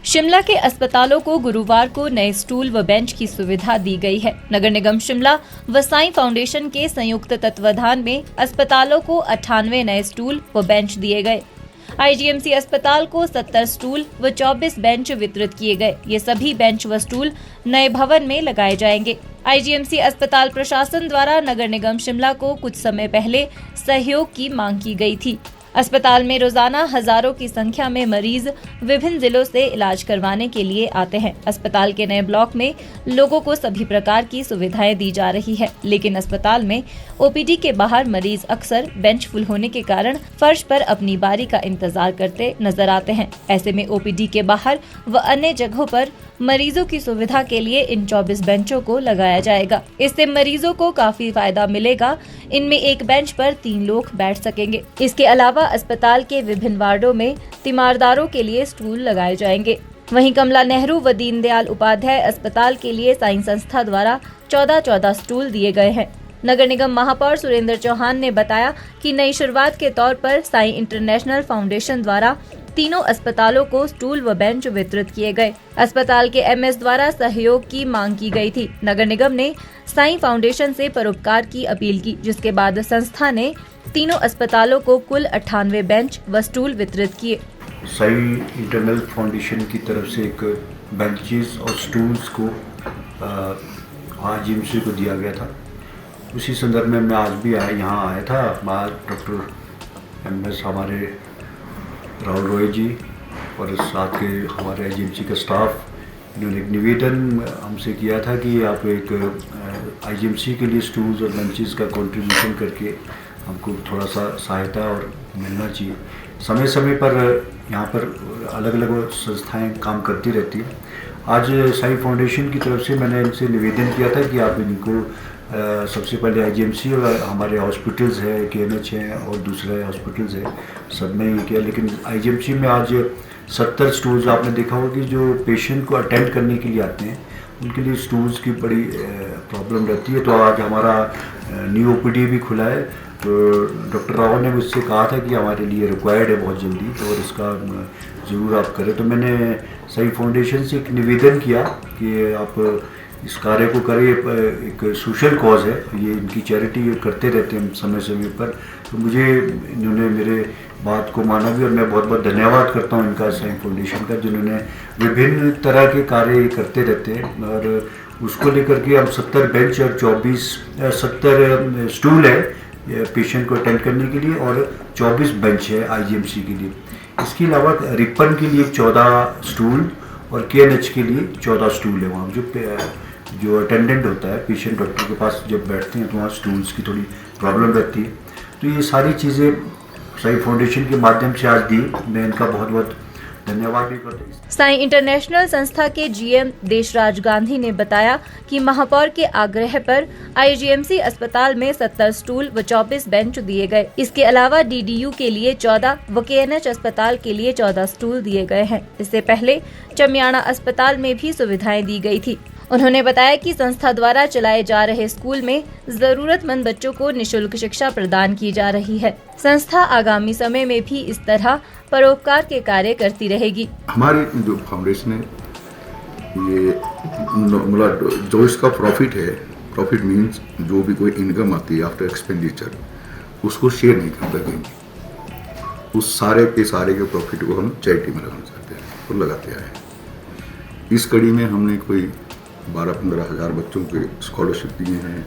शिमला के अस्पतालों को गुरुवार को नए स्टूल व बेंच की सुविधा दी गई है। नगर निगम शिमला व साई फाउंडेशन के संयुक्त तत्वाधान में अस्पतालों को 98 नए स्टूल व बेंच दिए गए। आईजीएमसी अस्पताल को 70 स्टूल व 24 बेंच वितरित किए गए। ये सभी बेंच व स्टूल नए भवन में लगाए जाएंगे। आईजीएमसी अस्पताल प्रशासन द्वारा नगर निगम शिमला को कुछ समय पहले सहयोग की मांग की गई थी। अस्पताल में रोजाना हजारों की संख्या में मरीज विभिन्न जिलों से इलाज करवाने के लिए आते हैं। अस्पताल के नए ब्लॉक में लोगों को सभी प्रकार की सुविधाएं दी जा रही है, लेकिन अस्पताल में ओपीडी के बाहर मरीज अक्सर बेंच फुल होने के कारण फर्श पर अपनी बारी का इंतजार करते नजर आते हैं। ऐसे में ओपीडी के बाहर व अन्य जगहों पर मरीजों की सुविधा के लिए इन 24 बेंचों को लगाया जाएगा। इससे मरीजों को काफी फायदा मिलेगा। इनमें एक बेंच पर 3 लोग बैठ सकेंगे। इसके अलावा अस्पताल के विभिन्न वार्डों में तीमारदारों के लिए स्टूल लगाए जाएंगे। वहीं कमला नेहरू व दीनदयाल उपाध्याय अस्पताल के लिए साई संस्था द्वारा 14 स्टूल दिए गए हैं। नगर निगम महापौर सुरेंद्र चौहान ने बताया कि नई शुरुआत के तौर पर साई इंटरनेशनल फाउंडेशन द्वारा तीनों अस्पतालों को स्टूल व बेंच वितरित किए गए। अस्पताल के एमएस द्वारा सहयोग की मांग की गई थी। नगर निगम ने साई फाउंडेशन से परोपकार की अपील की, जिसके बाद संस्था ने तीनों अस्पतालों को कुल 98 बेंच व स्टूल वितरित किए। साई इंटरनल फाउंडेशन की तरफ से एक बेंचेस और स्टूल्स को आईजीएमसी को दिया गया था। उसी संदर्भ में मैं आज भी यहाँ आया था। डॉक्टर एमएस हमारे राहुल रॉय जी और साथ के हमारे आईजीएमसी का स्टाफ, इन्होंने एक निवेदन हमसे किया था कि आप एक आईजीएमसी के लिए स्टूल्स और बेंचेस का कंट्रीब्यूशन करके हमको थोड़ा सा सहायता और मिलना चाहिए। समय समय पर यहाँ पर अलग अलग संस्थाएं काम करती रहती हैं। आज साई फाउंडेशन की तरफ से मैंने इनसे निवेदन किया था कि आप इनको सबसे पहले आईजीएमसी और हमारे हॉस्पिटल्स है, केएमएच है और दूसरे हॉस्पिटल्स है, सब में ये किया। लेकिन आईजीएमसी में आज 70 स्टूल्स आपने देखा होगा कि जो पेशेंट को अटेंड करने के लिए आते हैं उनके लिए स्टूल्स की बड़ी प्रॉब्लम रहती है। तो आज हमारा न्यू ओपीडी भी खुला है। तो डॉक्टर राव ने मुझसे कहा था कि हमारे लिए रिक्वायर्ड है बहुत जल्दी, तो और इसका ज़रूर आप करें। तो मैंने साई फाउंडेशन से एक निवेदन किया कि आप इस कार्य को करें। एक सोशल कॉज है, ये इनकी चैरिटी करते रहते हैं समय समय पर। तो मुझे इन्होंने मेरे बात को माना भी और मैं बहुत बहुत धन्यवाद करता हूँ इनका, साई फाउंडेशन का, जिन्होंने विभिन्न तरह के कार्य करते रहते हैं। और उसको लेकर के हम 70 बेंच और 70 स्टूल है पेशेंट को अटेंड करने के लिए और 24 बेंच है आईजीएमसी के लिए। इसके अलावा रिपन के लिए 14 स्टूल और केएनएच के लिए 14 स्टूल है। वहाँ जो अटेंडेंट होता है पेशेंट डॉक्टर के पास जब बैठते हैं तो वहाँ स्टूल्स की थोड़ी प्रॉब्लम रहती है। तो ये सारी चीज़ें साई फाउंडेशन के माध्यम से आज दी। मैं इनका बहुत बहुत धन्यवाद भी करता हूँ। साई इंटरनेशनल संस्था के जीएम देशराज गांधी ने बताया कि महापौर के आग्रह पर आईजीएमसी अस्पताल में 70 स्टूल व 24 बेंच दिए गए। इसके अलावा डीडीयू के लिए 14 व केएनएच अस्पताल के लिए 14 स्टूल दिए गए हैं। इससे पहले चमियाना अस्पताल में भी सुविधाएं दी गई थी। उन्होंने बताया कि संस्था द्वारा चलाए जा रहे स्कूल में जरूरतमंद बच्चों को निशुल्क शिक्षा प्रदान की जा रही है। संस्था आगामी समय में भी इस तरह परोपकार के कार्य करती रहेगी। हमारी जो फाउंडेशन है, ये मतलब जो इसका प्रॉफिट है, प्रॉफिट मीन्स जो भी कोई इनकम आती है आफ्टर एक्सपेंडिचर, उसको शेयर नहीं कर सकेंगे। उस सारे के प्रॉफिट को हम चैरिटी में लगाना चाहते हैं और लगाते आए। इस कड़ी में हमने कोई 12-15 हज़ार बच्चों के स्कॉलरशिप दिए हैं,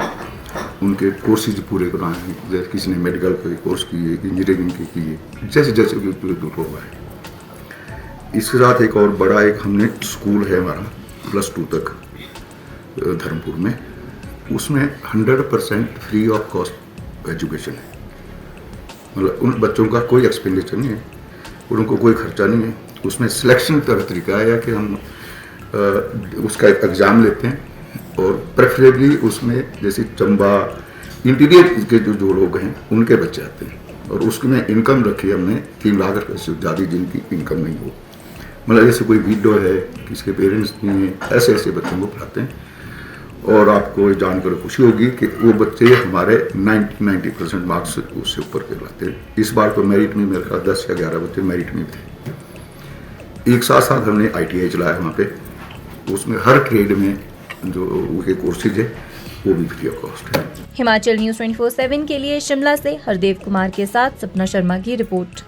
उनके कोर्सेज पूरे कराए हैं। जैसे किसी ने मेडिकल के कोर्स किए, इंजीनियरिंग के किए, जैसे जैसे हुआ है। इसके साथ एक और बड़ा हमने स्कूल है हमारा +2 तक धर्मपुर में, उसमें 100% फ्री ऑफ कॉस्ट एजुकेशन है। मतलब उन बच्चों का कोई एक्सपेंडिचर नहीं है और उनको कोई खर्चा नहीं है। उसमें सिलेक्शन का तरीका है कि हम उसका एक एग्ज़ाम लेते हैं और प्रेफरेबली उसमें जैसे चंबा इंटीरियर के जो लोग हैं उनके बच्चे आते हैं और उसमें इनकम रखी है हमने 3 लाख रुपये से ज़्यादा जिनकी इनकम नहीं हो। मतलब जैसे कोई विडो है, किसके पेरेंट्स नहीं है, ऐसे ऐसे बच्चों को पढ़ाते हैं। और आपको जानकर खुशी होगी कि वो बच्चे हमारे 90% मार्क्स उससे ऊपर के लाते हैं। इस बार तो मेरिट में मेरे ख्याल 10 या 11 बच्चे मेरिट में थे। एक साथ साथ हमने ITI चलाया वहाँ पे, उसमें हर ट्रेड में जो उनके कोर्सेज है वो भी फ्री ऑफ कॉस्ट है। हिमाचल न्यूज़ 24/7 के लिए शिमला से हरदेव कुमार के साथ सपना शर्मा की रिपोर्ट।